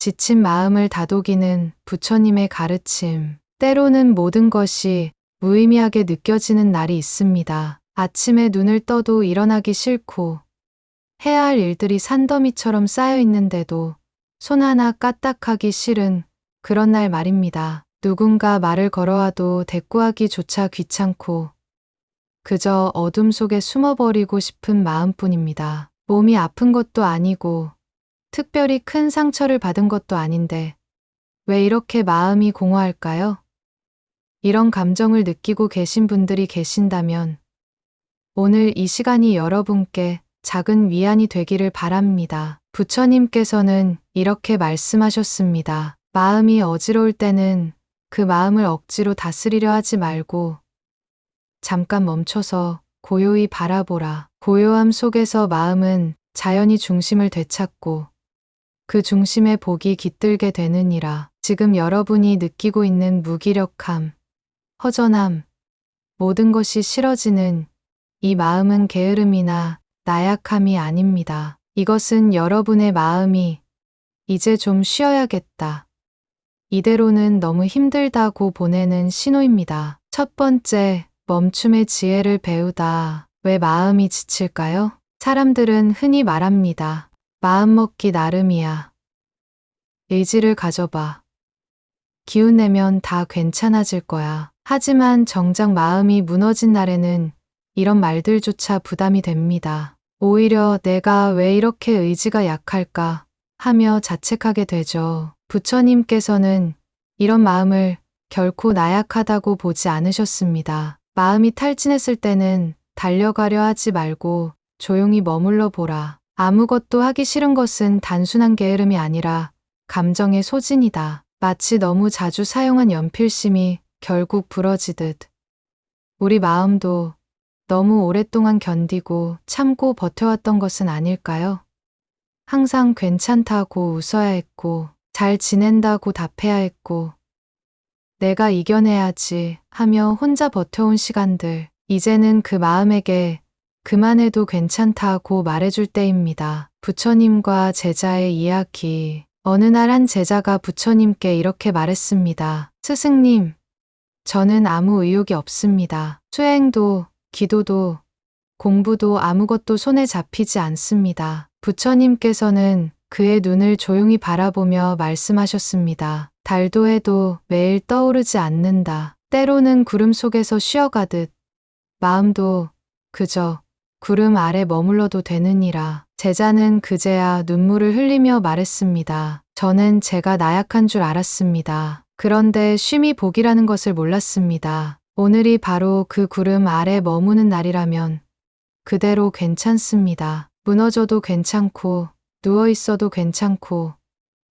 지친 마음을 다독이는 부처님의 가르침. 때로는 모든 것이 무의미하게 느껴지는 날이 있습니다. 아침에 눈을 떠도 일어나기 싫고 해야 할 일들이 산더미처럼 쌓여 있는데도 손 하나 까딱하기 싫은 그런 날 말입니다. 누군가 말을 걸어와도 대꾸하기조차 귀찮고 그저 어둠 속에 숨어버리고 싶은 마음뿐입니다. 몸이 아픈 것도 아니고 특별히 큰 상처를 받은 것도 아닌데 왜 이렇게 마음이 공허할까요? 이런 감정을 느끼고 계신 분들이 계신다면 오늘 이 시간이 여러분께 작은 위안이 되기를 바랍니다. 부처님께서는 이렇게 말씀하셨습니다. 마음이 어지러울 때는 그 마음을 억지로 다스리려 하지 말고 잠깐 멈춰서 고요히 바라보라. 고요함 속에서 마음은 자연히 중심을 되찾고 그 중심에 복이 깃들게 되느니라. 지금 여러분이 느끼고 있는 무기력함, 허전함, 모든 것이 싫어지는 이 마음은 게으름이나 나약함이 아닙니다. 이것은 여러분의 마음이 이제 좀 쉬어야겠다. 이대로는 너무 힘들다고 보내는 신호입니다. 첫 번째, 멈춤의 지혜를 배우다. 왜 마음이 지칠까요? 사람들은 흔히 말합니다. 마음먹기 나름이야. 의지를 가져봐. 기운 내면 다 괜찮아질 거야. 하지만 정작 마음이 무너진 날에는 이런 말들조차 부담이 됩니다. 오히려 내가 왜 이렇게 의지가 약할까 하며 자책하게 되죠. 부처님께서는 이런 마음을 결코 나약하다고 보지 않으셨습니다. 마음이 탈진했을 때는 달려가려 하지 말고 조용히 머물러 보라. 아무것도 하기 싫은 것은 단순한 게으름이 아니라 감정의 소진이다. 마치 너무 자주 사용한 연필심이 결국 부러지듯 우리 마음도 너무 오랫동안 견디고 참고 버텨왔던 것은 아닐까요? 항상 괜찮다고 웃어야 했고 잘 지낸다고 답해야 했고 내가 이겨내야지 하며 혼자 버텨온 시간들, 이제는 그 마음에게 그만해도 괜찮다고 말해줄 때입니다. 부처님과 제자의 이야기. 어느 날 한 제자가 부처님께 이렇게 말했습니다. 스승님, 저는 아무 의욕이 없습니다. 수행도, 기도도, 공부도 아무것도 손에 잡히지 않습니다. 부처님께서는 그의 눈을 조용히 바라보며 말씀하셨습니다. 달도 해도 매일 떠오르지 않는다. 때로는 구름 속에서 쉬어가듯 마음도 그저 구름 아래 머물러도 되느니라. 제자는 그제야 눈물을 흘리며 말했습니다. 저는 제가 나약한 줄 알았습니다. 그런데 쉼이 복이라는 것을 몰랐습니다. 오늘이 바로 그 구름 아래 머무는 날이라면 그대로 괜찮습니다. 무너져도 괜찮고 누워 있어도 괜찮고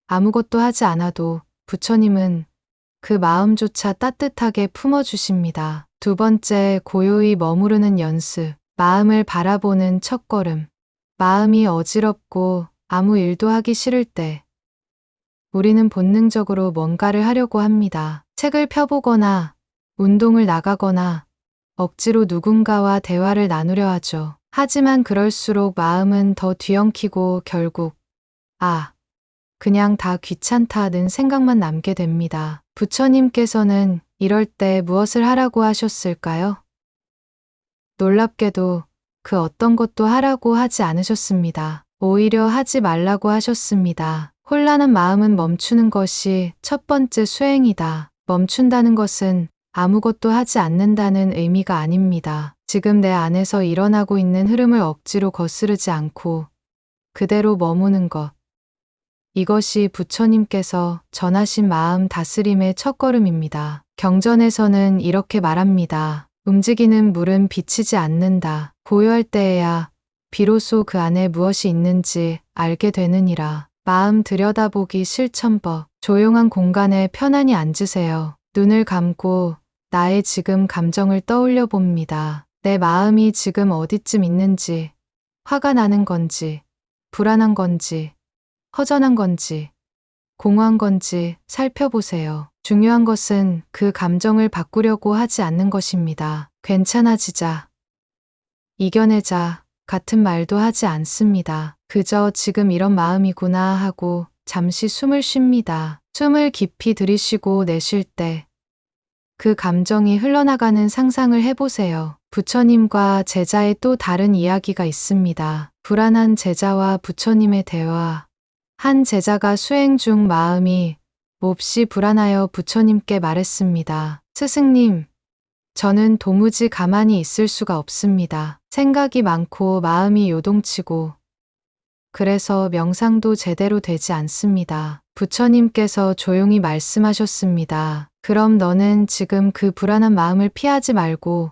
아무것도 하지 않아도 부처님은 그 마음조차 따뜻하게 품어주십니다. 두 번째, 고요히 머무르는 연습. 마음을 바라보는 첫걸음. 마음이 어지럽고 아무 일도 하기 싫을 때 우리는 본능적으로 뭔가를 하려고 합니다. 책을 펴보거나 운동을 나가거나 억지로 누군가와 대화를 나누려 하죠. 하지만 그럴수록 마음은 더 뒤엉키고 결국 그냥 다 귀찮다는 생각만 남게 됩니다. 부처님께서는 이럴 때 무엇을 하라고 하셨을까요? 놀랍게도 그 어떤 것도 하라고 하지 않으셨습니다. 오히려 하지 말라고 하셨습니다. 혼란한 마음은 멈추는 것이 첫 번째 수행이다. 멈춘다는 것은 아무것도 하지 않는다는 의미가 아닙니다. 지금 내 안에서 일어나고 있는 흐름을 억지로 거스르지 않고 그대로 머무는 것. 이것이 부처님께서 전하신 마음 다스림의 첫걸음입니다. 경전에서는 이렇게 말합니다. 움직이는 물은 비치지 않는다. 고요할 때에야 비로소 그 안에 무엇이 있는지 알게 되느니라. 마음 들여다보기 실천법. 조용한 공간에 편안히 앉으세요. 눈을 감고 나의 지금 감정을 떠올려 봅니다. 내 마음이 지금 어디쯤 있는지, 화가 나는 건지, 불안한 건지, 허전한 건지, 공허한 건지 살펴보세요. 중요한 것은 그 감정을 바꾸려고 하지 않는 것입니다. 괜찮아지자, 이겨내자 같은 말도 하지 않습니다. 그저 지금 이런 마음이구나 하고 잠시 숨을 쉽니다. 숨을 깊이 들이쉬고 내쉴 때 그 감정이 흘러나가는 상상을 해보세요. 부처님과 제자의 또 다른 이야기가 있습니다. 불안한 제자와 부처님의 대화. 한 제자가 수행 중 마음이 몹시 불안하여 부처님께 말했습니다. 스승님, 저는 도무지 가만히 있을 수가 없습니다. 생각이 많고 마음이 요동치고 그래서 명상도 제대로 되지 않습니다. 부처님께서 조용히 말씀하셨습니다. 그럼 너는 지금 그 불안한 마음을 피하지 말고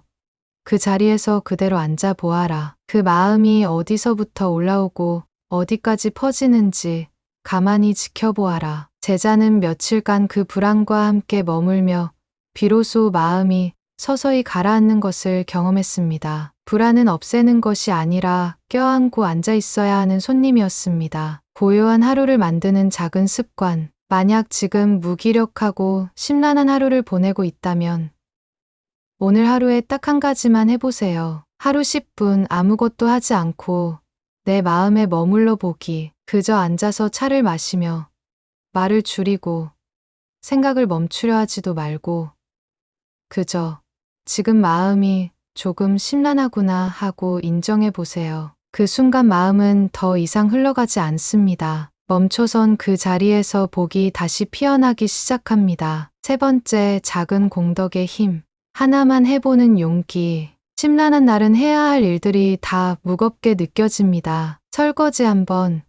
그 자리에서 그대로 앉아 보아라. 그 마음이 어디서부터 올라오고 어디까지 퍼지는지 가만히 지켜보아라. 제자는 며칠간 그 불안과 함께 머물며 비로소 마음이 서서히 가라앉는 것을 경험했습니다. 불안은 없애는 것이 아니라 껴안고 앉아 있어야 하는 손님이었습니다. 고요한 하루를 만드는 작은 습관. 만약 지금 무기력하고 심란한 하루를 보내고 있다면 오늘 하루에 딱 한 가지만 해보세요. 하루 10분 아무것도 하지 않고 내 마음에 머물러 보기. 그저 앉아서 차를 마시며 말을 줄이고 생각을 멈추려 하지도 말고 그저 지금 마음이 조금 심란하구나 하고 인정해 보세요. 그 순간 마음은 더 이상 흘러가지 않습니다. 멈춰선 그 자리에서 복이 다시 피어나기 시작합니다. 세 번째, 작은 공덕의 힘. 하나만 해보는 용기. 심란한 날은 해야 할 일들이 다 무겁게 느껴집니다. 설거지 한 번,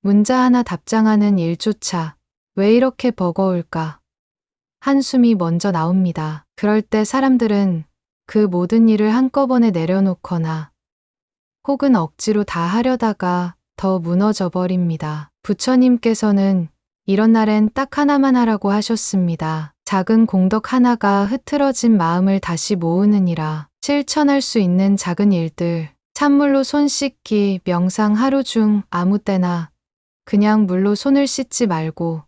문자 하나 답장하는 일조차 왜 이렇게 버거울까? 한숨이 먼저 나옵니다. 그럴 때 사람들은 그 모든 일을 한꺼번에 내려놓거나 혹은 억지로 다 하려다가 더 무너져 버립니다. 부처님께서는 이런 날엔 딱 하나만 하라고 하셨습니다. 작은 공덕 하나가 흐트러진 마음을 다시 모으느니라. 실천할 수 있는 작은 일들. 찬물로 손 씻기, 명상 하루 중 아무 때나 그냥 물로 손을 씻지 말고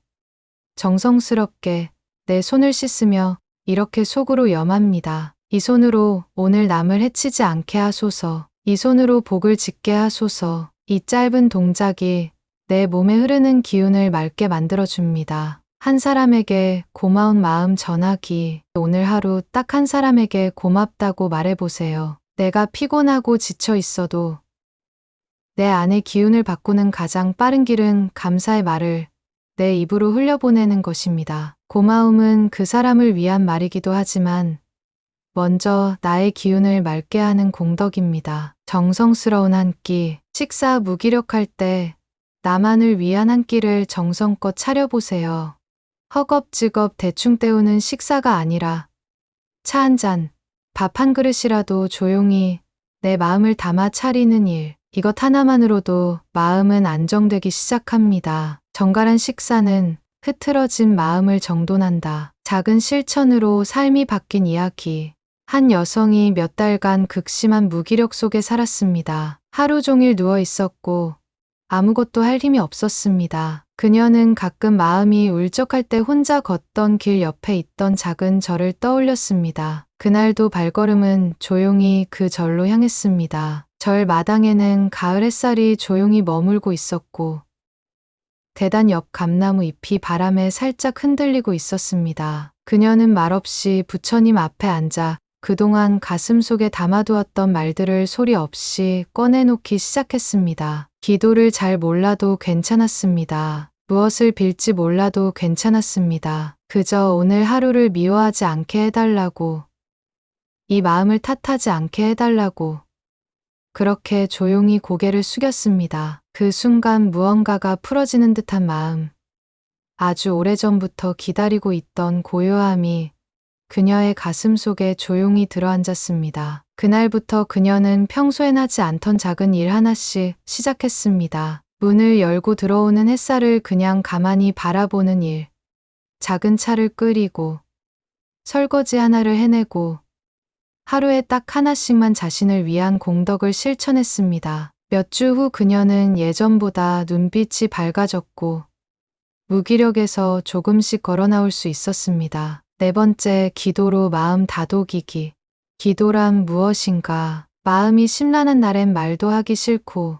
정성스럽게 내 손을 씻으며 이렇게 속으로 염합니다. 이 손으로 오늘 남을 해치지 않게 하소서. 이 손으로 복을 짓게 하소서. 이 짧은 동작이 내 몸에 흐르는 기운을 맑게 만들어줍니다. 한 사람에게 고마운 마음 전하기. 오늘 하루 딱 한 사람에게 고맙다고 말해보세요. 내가 피곤하고 지쳐 있어도 내 안의 기운을 바꾸는 가장 빠른 길은 감사의 말을 내 입으로 흘려보내는 것입니다. 고마움은 그 사람을 위한 말이기도 하지만 먼저 나의 기운을 맑게 하는 공덕입니다. 정성스러운 한 끼. 식사 무기력할 때 나만을 위한 한 끼를 정성껏 차려보세요. 허겁지겁 대충 때우는 식사가 아니라 차 한 잔, 밥 한 그릇이라도 조용히 내 마음을 담아 차리는 일. 이것 하나만으로도 마음은 안정되기 시작합니다. 정갈한 식사는 흐트러진 마음을 정돈한다. 작은 실천으로 삶이 바뀐 이야기. 한 여성이 몇 달간 극심한 무기력 속에 살았습니다. 하루 종일 누워 있었고 아무것도 할 힘이 없었습니다. 그녀는 가끔 마음이 울적할 때 혼자 걷던 길 옆에 있던 작은 절을 떠올렸습니다. 그날도 발걸음은 조용히 그 절로 향했습니다. 절 마당에는 가을 햇살이 조용히 머물고 있었고 계단 옆 감나무 잎이 바람에 살짝 흔들리고 있었습니다. 그녀는 말없이 부처님 앞에 앉아 그동안 가슴속에 담아두었던 말들을 소리 없이 꺼내놓기 시작했습니다. 기도를 잘 몰라도 괜찮았습니다. 무엇을 빌지 몰라도 괜찮았습니다. 그저 오늘 하루를 미워하지 않게 해달라고, 이 마음을 탓하지 않게 해달라고. 그렇게 조용히 고개를 숙였습니다. 그 순간 무언가가 풀어지는 듯한 마음. 아주 오래전부터 기다리고 있던 고요함이 그녀의 가슴 속에 조용히 들어앉았습니다. 그날부터 그녀는 평소엔 하지 않던 작은 일 하나씩 시작했습니다. 문을 열고 들어오는 햇살을 그냥 가만히 바라보는 일. 작은 차를 끓이고 설거지 하나를 해내고 하루에 딱 하나씩만 자신을 위한 공덕을 실천했습니다. 몇 주 후 그녀는 예전보다 눈빛이 밝아졌고 무기력에서 조금씩 걸어 나올 수 있었습니다. 네 번째, 기도로 마음 다독이기. 기도란 무엇인가? 마음이 심란한 날엔 말도 하기 싫고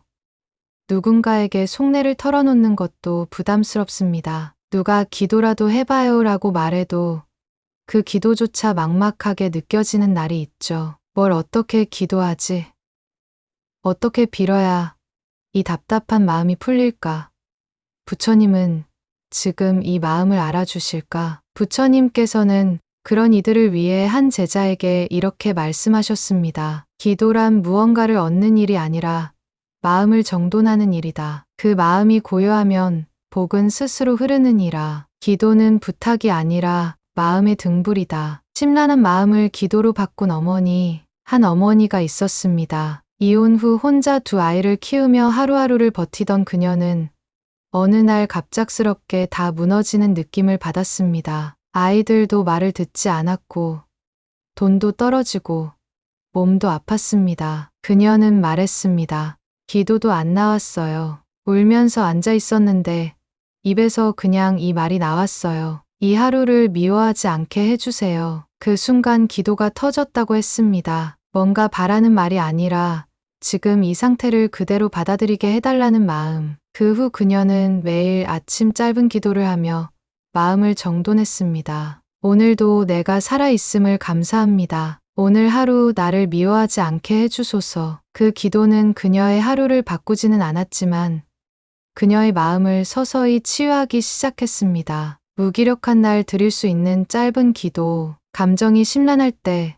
누군가에게 속내를 털어놓는 것도 부담스럽습니다. 누가 기도라도 해봐요 라고 말해도 그 기도조차 막막하게 느껴지는 날이 있죠. 뭘 어떻게 기도하지? 어떻게 빌어야 이 답답한 마음이 풀릴까? 부처님은 지금 이 마음을 알아주실까? 부처님께서는 그런 이들을 위해 한 제자에게 이렇게 말씀하셨습니다. 기도란 무언가를 얻는 일이 아니라 마음을 정돈하는 일이다. 그 마음이 고요하면 복은 스스로 흐르느니라. 기도는 부탁이 아니라 마음의 등불이다. 심란한 마음을 기도로 바꾼 한 어머니가 있었습니다. 이혼 후 혼자 두 아이를 키우며 하루하루를 버티던 그녀는 어느 날 갑작스럽게 다 무너지는 느낌을 받았습니다. 아이들도 말을 듣지 않았고 돈도 떨어지고 몸도 아팠습니다. 그녀는 말했습니다. 기도도 안 나왔어요. 울면서 앉아 있었는데 입에서 그냥 이 말이 나왔어요. 이 하루를 미워하지 않게 해주세요. 그 순간 기도가 터졌다고 했습니다. 뭔가 바라는 말이 아니라 지금 이 상태를 그대로 받아들이게 해달라는 마음. 그 후 그녀는 매일 아침 짧은 기도를 하며 마음을 정돈했습니다. 오늘도 내가 살아있음을 감사합니다. 오늘 하루 나를 미워하지 않게 해주소서. 그 기도는 그녀의 하루를 바꾸지는 않았지만 그녀의 마음을 서서히 치유하기 시작했습니다. 무기력한 날 드릴 수 있는 짧은 기도. 감정이 심란할 때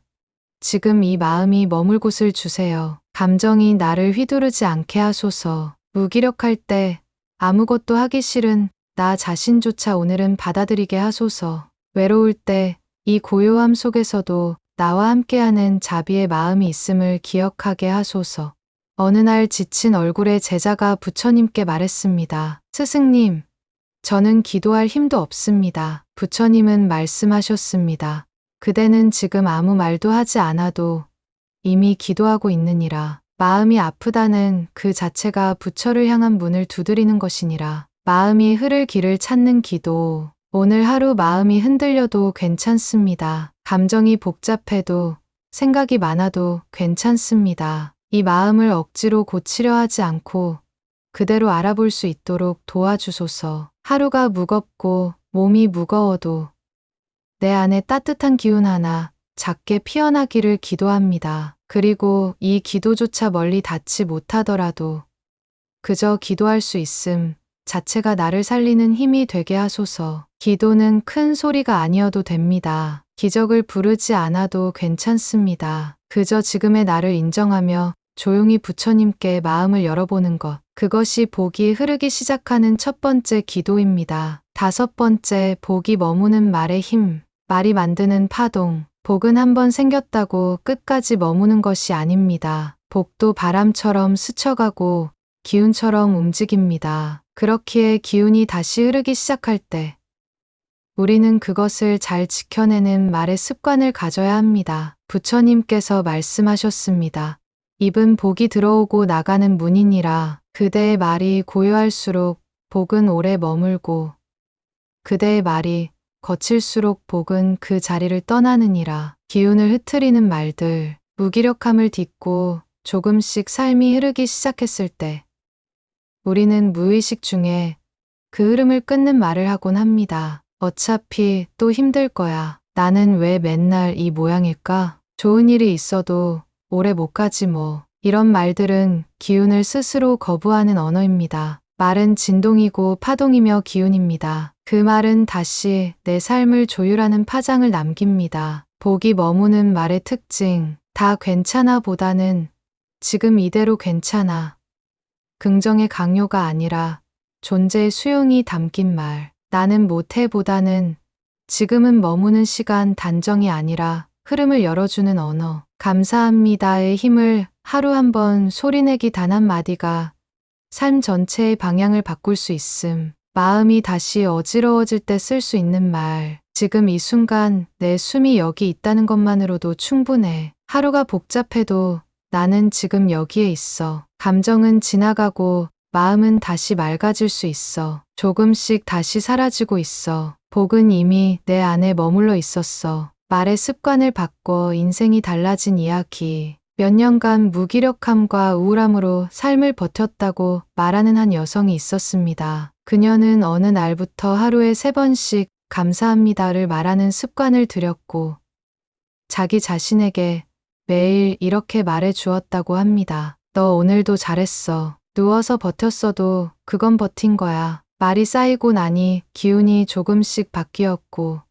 지금 이 마음이 머물 곳을 주세요. 감정이 나를 휘두르지 않게 하소서. 무기력할 때 아무것도 하기 싫은 나 자신조차 오늘은 받아들이게 하소서. 외로울 때 이 고요함 속에서도 나와 함께하는 자비의 마음이 있음을 기억하게 하소서. 어느 날 지친 얼굴의 제자가 부처님께 말했습니다. 스승님, 저는 기도할 힘도 없습니다. 부처님은 말씀하셨습니다. 그대는 지금 아무 말도 하지 않아도 이미 기도하고 있느니라. 마음이 아프다는 그 자체가 부처를 향한 문을 두드리는 것이니라. 마음이 흐를 길을 찾는 기도. 오늘 하루 마음이 흔들려도 괜찮습니다. 감정이 복잡해도 생각이 많아도 괜찮습니다. 이 마음을 억지로 고치려 하지 않고 그대로 알아볼 수 있도록 도와주소서. 하루가 무겁고 몸이 무거워도 내 안에 따뜻한 기운 하나 작게 피어나기를 기도합니다. 그리고 이 기도조차 멀리 닿지 못하더라도 그저 기도할 수 있음 자체가 나를 살리는 힘이 되게 하소서. 기도는 큰 소리가 아니어도 됩니다. 기적을 부르지 않아도 괜찮습니다. 그저 지금의 나를 인정하며 조용히 부처님께 마음을 열어보는 것. 그것이 복이 흐르기 시작하는 첫 번째 기도입니다. 다섯 번째, 복이 머무는 말의 힘. 말이 만드는 파동. 복은 한번 생겼다고 끝까지 머무는 것이 아닙니다. 복도 바람처럼 스쳐가고 기운처럼 움직입니다. 그렇기에 기운이 다시 흐르기 시작할 때 우리는 그것을 잘 지켜내는 말의 습관을 가져야 합니다. 부처님께서 말씀하셨습니다. 입은 복이 들어오고 나가는 문이니라. 그대의 말이 고요할수록 복은 오래 머물고 그대의 말이 거칠수록 복은 그 자리를 떠나느니라. 기운을 흐트리는 말들, 무기력함을 딛고 조금씩 삶이 흐르기 시작했을 때 우리는 무의식 중에 그 흐름을 끊는 말을 하곤 합니다. 어차피 또 힘들 거야. 나는 왜 맨날 이 모양일까? 좋은 일이 있어도 오래 못 가지 뭐. 이런 말들은 기운을 스스로 거부하는 언어입니다. 말은 진동이고 파동이며 기운입니다. 그 말은 다시 내 삶을 조율하는 파장을 남깁니다. 복이 머무는 말의 특징. 다 괜찮아 보다는 지금 이대로 괜찮아. 긍정의 강요가 아니라 존재의 수용이 담긴 말. 나는 못해 보다는 지금은 머무는 시간 단정이 아니라 흐름을 열어주는 언어. 감사합니다의 힘을 하루 한 번 소리내기 단 한마디가 삶 전체의 방향을 바꿀 수 있음. 마음이 다시 어지러워질 때 쓸 수 있는 말. 지금 이 순간 내 숨이 여기 있다는 것만으로도 충분해. 하루가 복잡해도 나는 지금 여기에 있어. 감정은 지나가고 마음은 다시 맑아질 수 있어. 조금씩 다시 사라지고 있어. 복은 이미 내 안에 머물러 있었어. 말의 습관을 바꿔 인생이 달라진 이야기. 몇 년간 무기력함과 우울함으로 삶을 버텼다고 말하는 한 여성이 있었습니다. 그녀는 어느 날부터 하루에 3번씩 감사합니다를 말하는 습관을 들였고 자기 자신에게 매일 이렇게 말해 주었다고 합니다. 너 오늘도 잘했어. 누워서 버텼어도 그건 버틴 거야. 말이 쌓이고 나니 기운이 조금씩 바뀌었고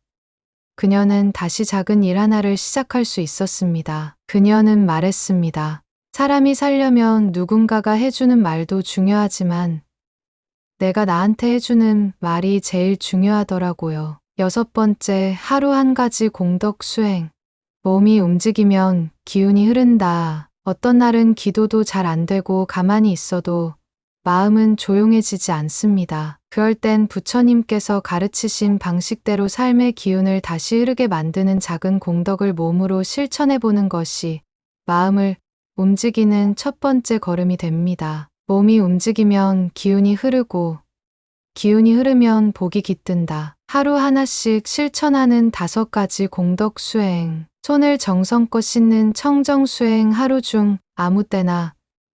그녀는 다시 작은 일 하나를 시작할 수 있었습니다. 그녀는 말했습니다. 사람이 살려면 누군가가 해주는 말도 중요하지만 내가 나한테 해주는 말이 제일 중요하더라고요. 6번째, 하루 한 가지 공덕 수행. 몸이 움직이면 기운이 흐른다. 어떤 날은 기도도 잘 안 되고 가만히 있어도 마음은 조용해지지 않습니다. 그럴 땐 부처님께서 가르치신 방식대로 삶의 기운을 다시 흐르게 만드는 작은 공덕을 몸으로 실천해 보는 것이 마음을 움직이는 첫 번째 걸음이 됩니다. 몸이 움직이면 기운이 흐르고 기운이 흐르면 복이 깃든다. 하루 하나씩 실천하는 5가지 공덕 수행. 손을 정성껏 씻는 청정 수행. 하루 중 아무 때나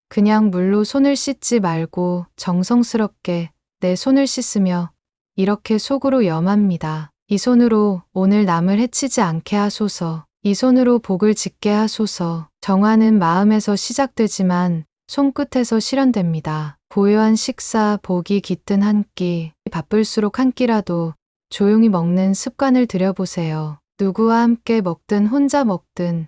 그냥 물로 손을 씻지 말고 정성스럽게 내 손을 씻으며 이렇게 속으로 염합니다. 이 손으로 오늘 남을 해치지 않게 하소서. 이 손으로 복을 짓게 하소서. 정화는 마음에서 시작되지만 손끝에서 실현됩니다. 고요한 식사, 복이 깃든 한 끼, 바쁠수록 한 끼라도 조용히 먹는 습관을 들여보세요. 누구와 함께 먹든 혼자 먹든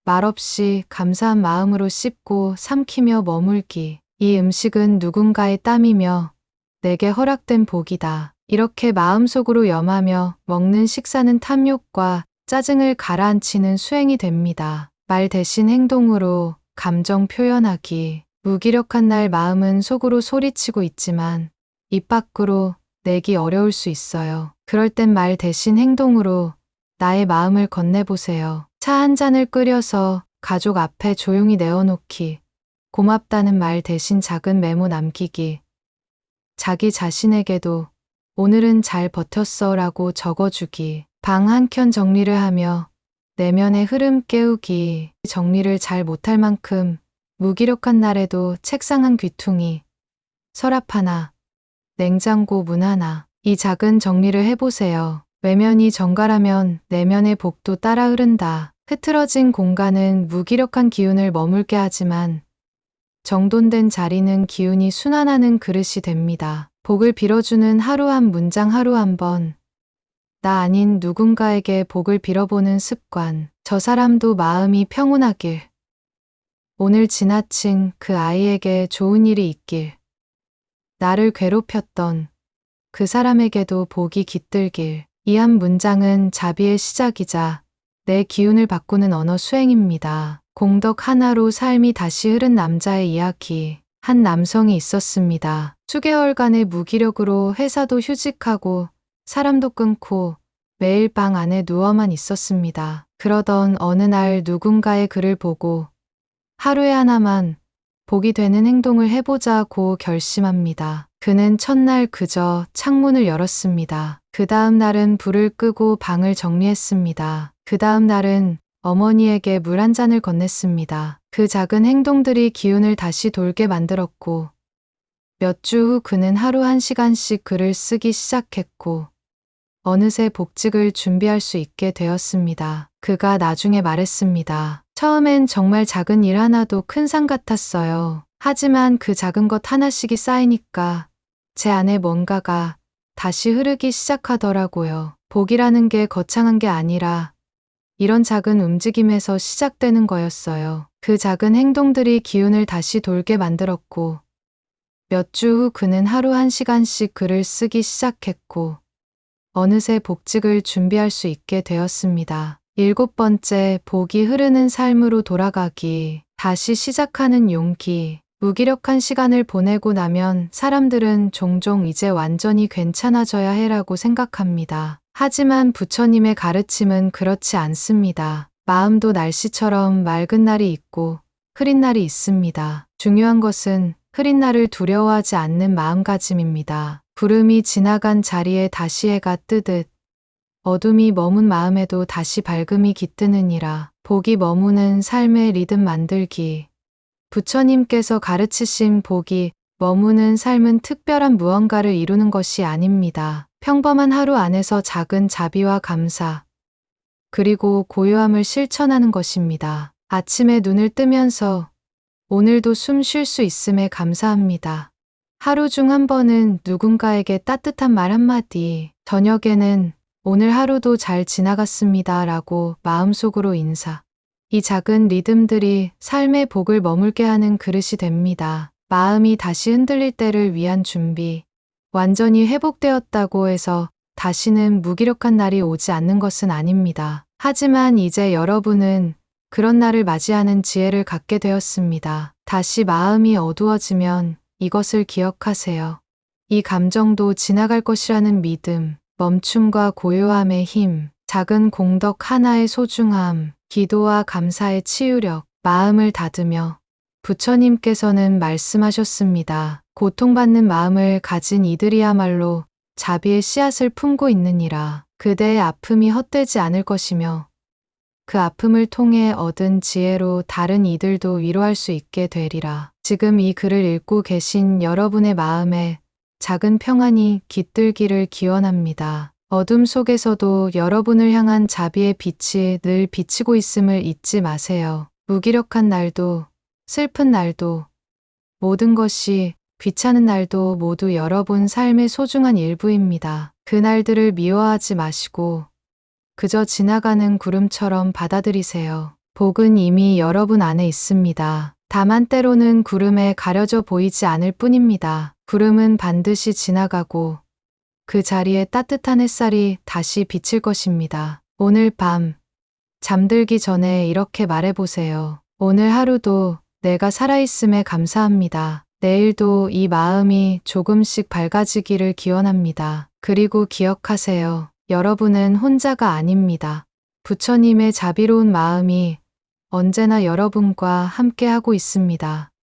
말없이 감사한 마음으로 씹고 삼키며 머물기. 이 음식은 누군가의 땀이며 내게 허락된 복이다. 이렇게 마음속으로 염하며 먹는 식사는 탐욕과 짜증을 가라앉히는 수행이 됩니다. 말 대신 행동으로 감정 표현하기. 무기력한 날 마음은 속으로 소리치고 있지만 입 밖으로 내기 어려울 수 있어요. 그럴 땐 말 대신 행동으로 나의 마음을 건네보세요. 차 한 잔을 끓여서 가족 앞에 조용히 내어놓기. 고맙다는 말 대신 작은 메모 남기기. 자기 자신에게도 오늘은 잘 버텼어 라고 적어주기. 방 한켠 정리를 하며 내면의 흐름 깨우기. 정리를 잘 못할 만큼 무기력한 날에도 책상 한 귀퉁이, 서랍 하나, 냉장고 문 하나. 이 작은 정리를 해보세요. 외면이 정갈하면 내면의 복도 따라 흐른다. 흐트러진 공간은 무기력한 기운을 머물게 하지만 정돈된 자리는 기운이 순환하는 그릇이 됩니다. 복을 빌어주는 하루 한 문장 하루 한 번. 나 아닌 누군가에게 복을 빌어보는 습관. 저 사람도 마음이 평온하길. 오늘 지나친 그 아이에게 좋은 일이 있길. 나를 괴롭혔던 그 사람에게도 복이 깃들길. 이 한 문장은 자비의 시작이자 내 기운을 바꾸는 언어 수행입니다. 공덕 하나로 삶이 다시 흐른 남자의 이야기. 한 남성이 있었습니다. 수개월간의 무기력으로 회사도 휴직하고 사람도 끊고 매일 방 안에 누워만 있었습니다. 그러던 어느 날 누군가의 글을 보고 하루에 하나만 복이 되는 행동을 해보자고 결심합니다. 그는 첫날 그저 창문을 열었습니다. 그 다음 날은 불을 끄고 방을 정리했습니다. 그 다음 날은 어머니에게 물 한 잔을 건넸습니다. 그 작은 행동들이 기운을 다시 돌게 만들었고 몇 주 후 그는 하루 1시간씩 글을 쓰기 시작했고 어느새 복직을 준비할 수 있게 되었습니다. 그가 나중에 말했습니다. 처음엔 정말 작은 일 하나도 큰 산 같았어요. 하지만 그 작은 것 하나씩이 쌓이니까 제 안에 뭔가가 다시 흐르기 시작하더라고요. 복이라는 게 거창한 게 아니라 이런 작은 움직임에서 시작되는 거였어요. 그 작은 행동들이 기운을 다시 돌게 만들었고 몇 주 후 그는 하루 1시간씩 글을 쓰기 시작했고 어느새 복직을 준비할 수 있게 되었습니다. 7번째, 복이 흐르는 삶으로 돌아가기. 다시 시작하는 용기. 무기력한 시간을 보내고 나면 사람들은 종종 이제 완전히 괜찮아져야 해라고 생각합니다. 하지만 부처님의 가르침은 그렇지 않습니다. 마음도 날씨처럼 맑은 날이 있고 흐린 날이 있습니다. 중요한 것은 흐린 날을 두려워하지 않는 마음가짐입니다. 구름이 지나간 자리에 다시 해가 뜨듯 어둠이 머문 마음에도 다시 밝음이 깃드느니라. 복이 머무는 삶의 리듬 만들기. 부처님께서 가르치신 복이 머무는 삶은 특별한 무언가를 이루는 것이 아닙니다. 평범한 하루 안에서 작은 자비와 감사, 그리고 고요함을 실천하는 것입니다. 아침에 눈을 뜨면서 오늘도 숨 쉴 수 있음에 감사합니다. 하루 중 한 번은 누군가에게 따뜻한 말 한마디, 저녁에는 오늘 하루도 잘 지나갔습니다 라고 마음속으로 인사. 이 작은 리듬들이 삶의 복을 머물게 하는 그릇이 됩니다. 마음이 다시 흔들릴 때를 위한 준비. 완전히 회복되었다고 해서 다시는 무기력한 날이 오지 않는 것은 아닙니다. 하지만 이제 여러분은 그런 날을 맞이하는 지혜를 갖게 되었습니다. 다시 마음이 어두워지면 이것을 기억하세요. 이 감정도 지나갈 것이라는 믿음, 멈춤과 고요함의 힘, 작은 공덕 하나의 소중함, 기도와 감사의 치유력, 마음을 다듬여 부처님께서는 말씀하셨습니다. 고통받는 마음을 가진 이들이야말로 자비의 씨앗을 품고 있느니라. 그대의 아픔이 헛되지 않을 것이며 그 아픔을 통해 얻은 지혜로 다른 이들도 위로할 수 있게 되리라. 지금 이 글을 읽고 계신 여러분의 마음에 작은 평안이 깃들기를 기원합니다. 어둠 속에서도 여러분을 향한 자비의 빛이 늘 비치고 있음을 잊지 마세요. 무기력한 날도, 슬픈 날도, 모든 것이 귀찮은 날도 모두 여러분 삶의 소중한 일부입니다. 그 날들을 미워하지 마시고 그저 지나가는 구름처럼 받아들이세요. 복은 이미 여러분 안에 있습니다. 다만 때로는 구름에 가려져 보이지 않을 뿐입니다. 구름은 반드시 지나가고 그 자리에 따뜻한 햇살이 다시 비칠 것입니다. 오늘 밤 잠들기 전에 이렇게 말해보세요. 오늘 하루도 내가 살아있음에 감사합니다. 내일도 이 마음이 조금씩 밝아지기를 기원합니다. 그리고 기억하세요. 여러분은 혼자가 아닙니다. 부처님의 자비로운 마음이 언제나 여러분과 함께하고 있습니다.